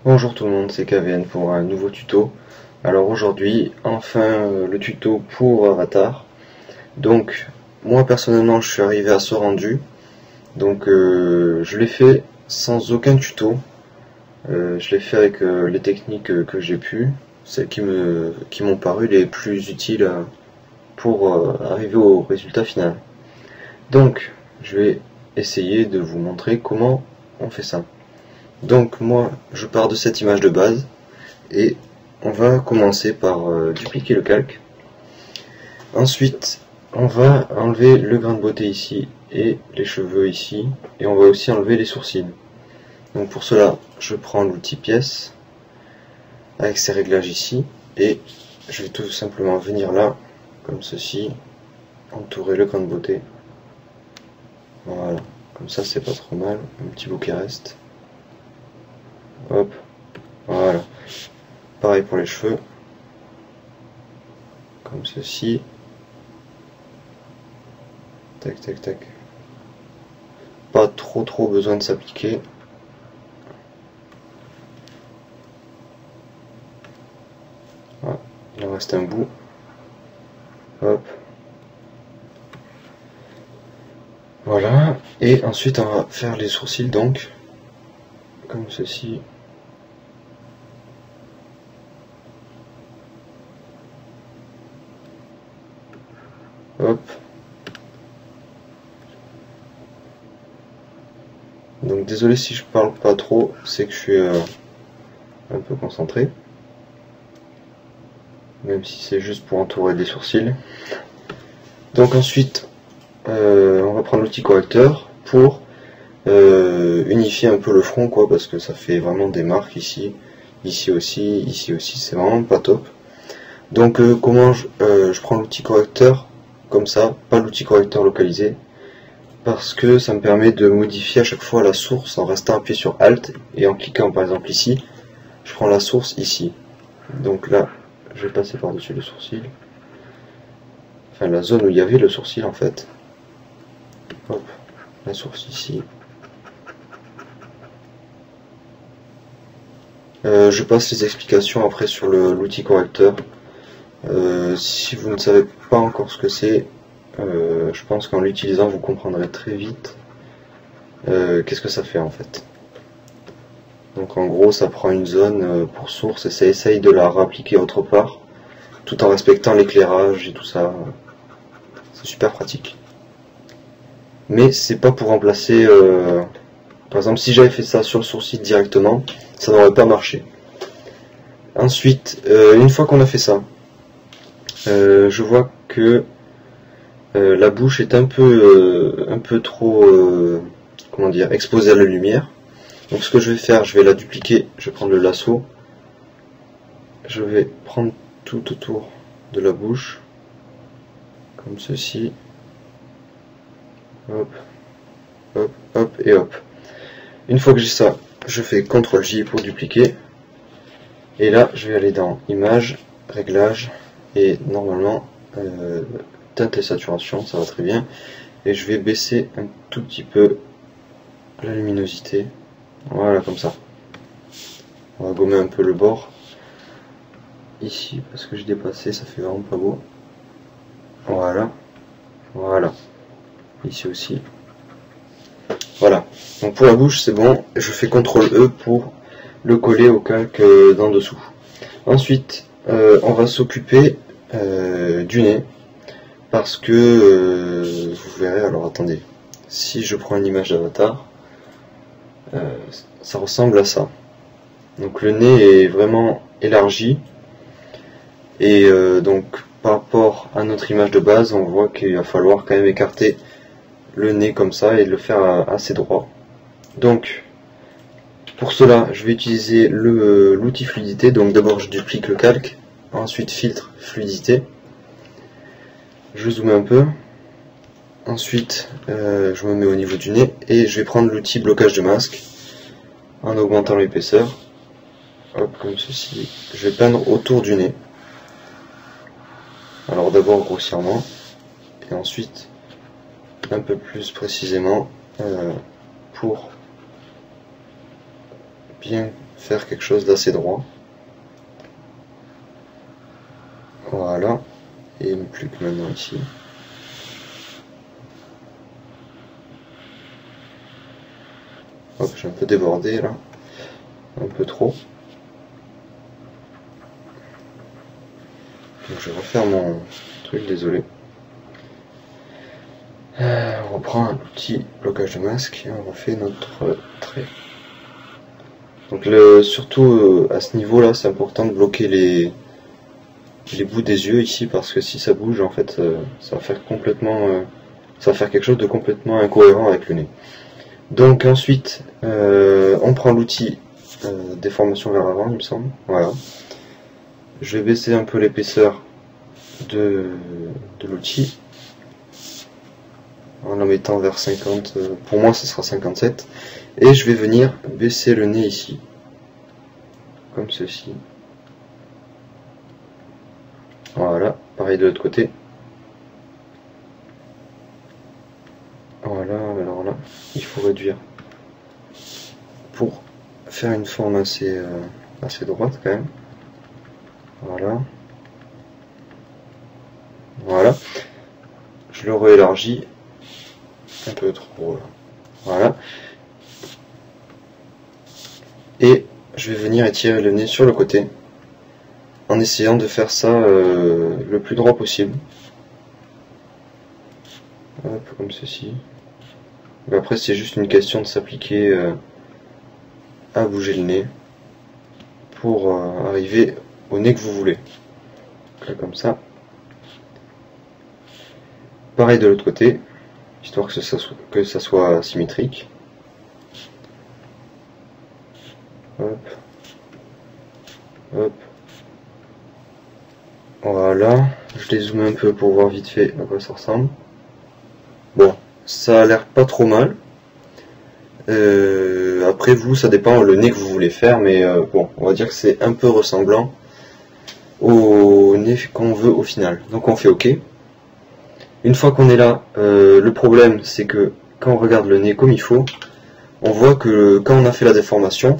Bonjour tout le monde, c'est KVN pour un nouveau tuto. Alors aujourd'hui, enfin le tuto pour Avatar. Donc moi personnellement je suis arrivé à ce rendu. Donc je l'ai fait sans aucun tuto. Je l'ai fait avec les techniques que j'ai pu, celles qui m'ont paru les plus utiles pour arriver au résultat final. Donc je vais essayer de vous montrer comment on fait ça. Donc moi je pars de cette image de base et on va commencer par dupliquer le calque. Ensuite on va enlever le grain de beauté ici et les cheveux ici, et on va aussi enlever les sourcils. Donc pour cela je prends l'outil pièce avec ses réglages ici et je vais tout simplement venir là comme ceci, entourer le grain de beauté. Voilà, comme ça c'est pas trop mal, un petit bout qui reste. Hop, voilà. Pareil pour les cheveux, comme ceci. Tac, tac, tac. Pas trop besoin de s'appliquer. Voilà, il en reste un bout. Hop. Voilà. Et ensuite on va faire les sourcils donc, comme ceci. Hop. Donc désolé si je parle pas trop, c'est que je suis un peu concentré. Même si c'est juste pour entourer des sourcils. Donc ensuite, on va prendre l'outil correcteur pour unifier un peu le front, quoi, parce que ça fait vraiment des marques ici, ici aussi, c'est vraiment pas top. Donc comment je prends l'outil correcteur comme ça, pas l'outil correcteur localisé, parce que ça me permet de modifier à chaque fois la source en restant appuyé sur Alt et en cliquant par exemple ici, je prends la source ici. Donc là, je vais passer par-dessus le sourcil, enfin la zone où il y avait le sourcil en fait. Hop, la source ici. Je passe les explications après sur l'outil correcteur. Si vous ne savez pas encore ce que c'est, je pense qu'en l'utilisant vous comprendrez très vite qu'est-ce que ça fait en fait. Donc en gros ça prend une zone pour source et ça essaye de la réappliquer autre part, tout en respectant l'éclairage et tout ça. C'est super pratique. Mais c'est pas pour remplacer... par exemple si j'avais fait ça sur le sourcil directement, ça n'aurait pas marché. Ensuite, une fois qu'on a fait ça, je vois que la bouche est un peu trop comment dire, exposée à la lumière. Donc ce que je vais faire, je vais la dupliquer, je vais prendre le lasso, je vais prendre tout autour de la bouche, comme ceci, hop, hop, hop et hop. Une fois que j'ai ça, je fais CTRL-J pour dupliquer, et là je vais aller dans Images, Réglages, et normalement teinte et saturation, ça va très bien, et je vais baisser un tout petit peu la luminosité, voilà comme ça. On va gommer un peu le bord ici parce que j'ai dépassé, ça fait vraiment pas beau. Voilà, voilà, ici aussi. Voilà, donc pour la bouche c'est bon, je fais CTRL E pour le coller au calque d'en dessous. Ensuite on va s'occuper du nez, parce que vous verrez, alors attendez, si je prends une image d'avatar, ça ressemble à ça. Donc le nez est vraiment élargi, et donc par rapport à notre image de base, on voit qu'il va falloir quand même écarter le nez comme ça et le faire assez droit. Donc pour cela, je vais utiliser l'outil fluidité. Donc d'abord je duplique le calque, ensuite filtre, fluidité. Je zoome un peu. Ensuite, je me mets au niveau du nez et je vais prendre l'outil blocage de masque en augmentant l'épaisseur. Hop, comme ceci. Je vais peindre autour du nez. Alors d'abord grossièrement et ensuite un peu plus précisément pour bien faire quelque chose d'assez droit. Voilà, et plus que maintenant ici. Hop, j'ai un peu débordé là, un peu trop. Donc je vais refaire mon truc, désolé. On reprend un petit blocage de masque et on refait notre trait. Donc surtout à ce niveau là, c'est important de bloquer les bouts des yeux ici, parce que si ça bouge, en fait, ça va faire complètement, ça va faire quelque chose de complètement incohérent avec le nez. Donc ensuite, on prend l'outil déformation vers l'avant, il me semble. Voilà. Je vais baisser un peu l'épaisseur de l'outil en la mettant vers 50. Pour moi, ce sera 57. Et je vais venir baisser le nez ici, comme ceci. Voilà, pareil de l'autre côté. Voilà, alors là, il faut réduire pour faire une forme assez droite quand même. Voilà. Voilà. Je le réélargis un peu trop. Voilà. Et je vais venir étirer le nez sur le côté, en essayant de faire ça le plus droit possible. Hop, comme ceci. Et après, c'est juste une question de s'appliquer à bouger le nez pour arriver au nez que vous voulez. Là, comme ça. Pareil de l'autre côté, histoire que ça soit symétrique. Hop. Hop. Voilà, je les zoome un peu pour voir vite fait à quoi ça ressemble. Bon, ça a l'air pas trop mal. Après vous, ça dépend le nez que vous voulez faire, mais bon, on va dire que c'est un peu ressemblant au nez qu'on veut au final. Donc on fait OK. Une fois qu'on est là, le problème c'est que quand on regarde le nez comme il faut, on voit que quand on a fait la déformation,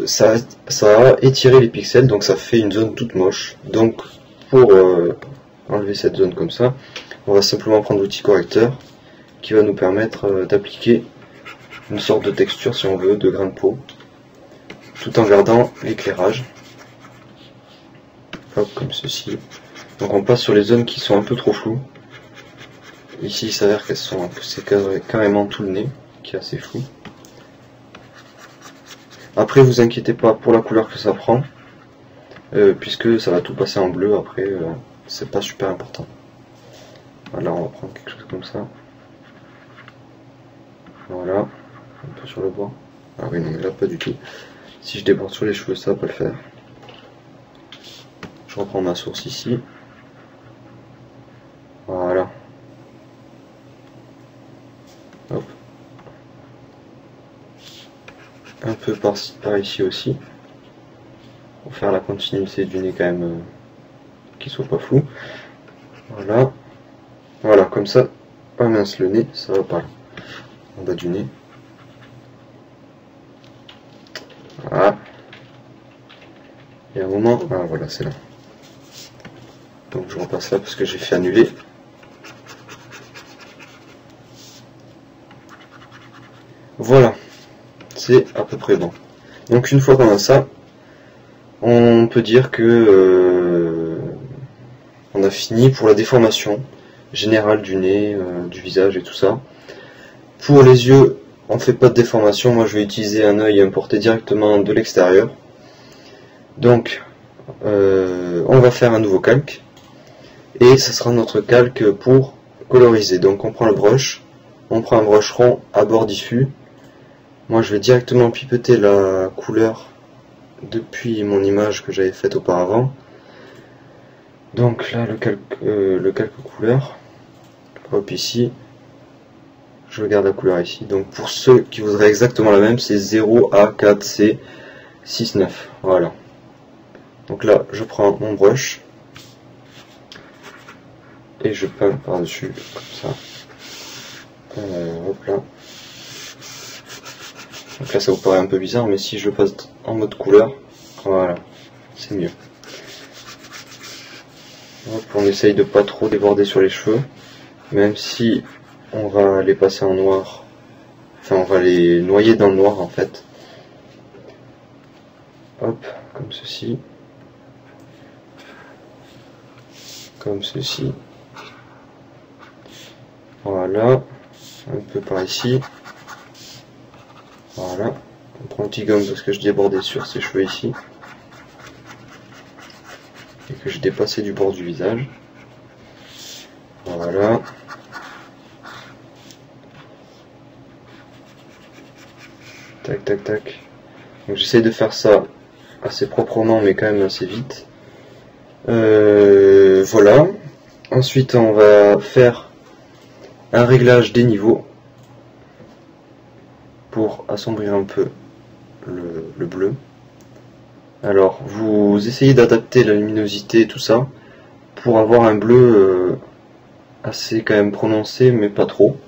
ça a étiré les pixels, donc ça fait une zone toute moche. Donc pour enlever cette zone comme ça, on va simplement prendre l'outil correcteur qui va nous permettre d'appliquer une sorte de texture, si on veut, de grain de peau, tout en gardant l'éclairage. Hop, comme ceci. Donc on passe sur les zones qui sont un peu trop floues. Ici il s'avère qu'elles sont, c'est carrément tout le nez qui est assez flou. Après, vous inquiétez pas pour la couleur que ça prend, puisque ça va tout passer en bleu. Après, c'est pas super important. Voilà, on va prendre quelque chose comme ça. Voilà, un peu sur le bord. Ah oui, non, mais là, pas du tout. Si je déborde sur les cheveux, ça va pas le faire. Je reprends ma source ici. Voilà. Hop. Un peu par ici aussi, pour faire la continuité du nez quand même, qu'il soit pas flou. Voilà. Voilà, comme ça. Ah mince, le nez, ça va pas là. En bas du nez. Voilà. Et à un moment, ah voilà, c'est là. Donc je repasse là parce que j'ai fait annuler. Voilà. C'est à peu près bon. Donc une fois qu'on a ça, on peut dire que on a fini pour la déformation générale du nez, du visage et tout ça. Pour les yeux, on ne fait pas de déformation. Moi je vais utiliser un œil importé directement de l'extérieur. Donc on va faire un nouveau calque. Et ce sera notre calque pour coloriser. Donc on prend le brush, on prend un brush rond à bord diffus. Moi je vais directement pipeter la couleur depuis mon image que j'avais faite auparavant. Donc là le calque couleur, hop ici, je regarde la couleur ici. Donc pour ceux qui voudraient exactement la même, c'est 0A4C69. Voilà. Donc là je prends mon brush et je peins par dessus comme ça. Hop là. Donc là ça vous paraît un peu bizarre, mais si je le passe en mode couleur, voilà, c'est mieux. Hop, on essaye de pas trop déborder sur les cheveux, même si on va les passer en noir, enfin on va les noyer dans le noir en fait. Hop, comme ceci. Comme ceci. Voilà, un peu par ici. Voilà, on prend un petit gomme parce que je débordais sur ses cheveux ici. Et que j'ai dépassé du bord du visage. Voilà. Tac, tac, tac. Donc j'essaie de faire ça assez proprement mais quand même assez vite. Voilà. Ensuite on va faire un réglage des niveaux pour assombrir un peu le bleu. Alors vous essayez d'adapter la luminosité, tout ça, pour avoir un bleu assez quand même prononcé mais pas trop.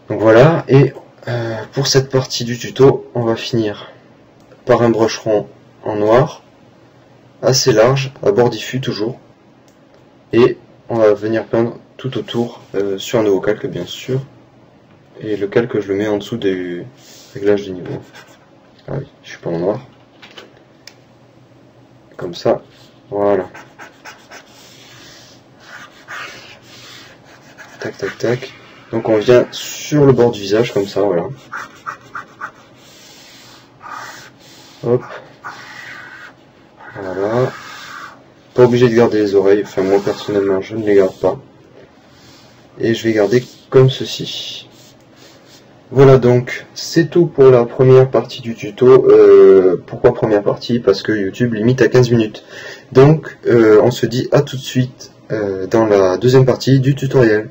Donc voilà, et pour cette partie du tuto, on va finir par un brocheron en noir, assez large, à bord diffus toujours, et on va venir peindre tout autour, sur un nouveau calque bien sûr, et le calque je le mets en dessous du réglage du niveau. Ah oui, je suis pas en noir. Comme ça, voilà. Tac tac tac. Donc on vient sur le bord du visage comme ça, voilà. Hop. Voilà. Pas obligé de garder les oreilles, enfin moi personnellement je ne les garde pas. Et je vais garder comme ceci. Voilà donc, c'est tout pour la première partie du tuto. Pourquoi première partie? Parce que YouTube limite à 15 minutes. Donc on se dit à tout de suite dans la deuxième partie du tutoriel.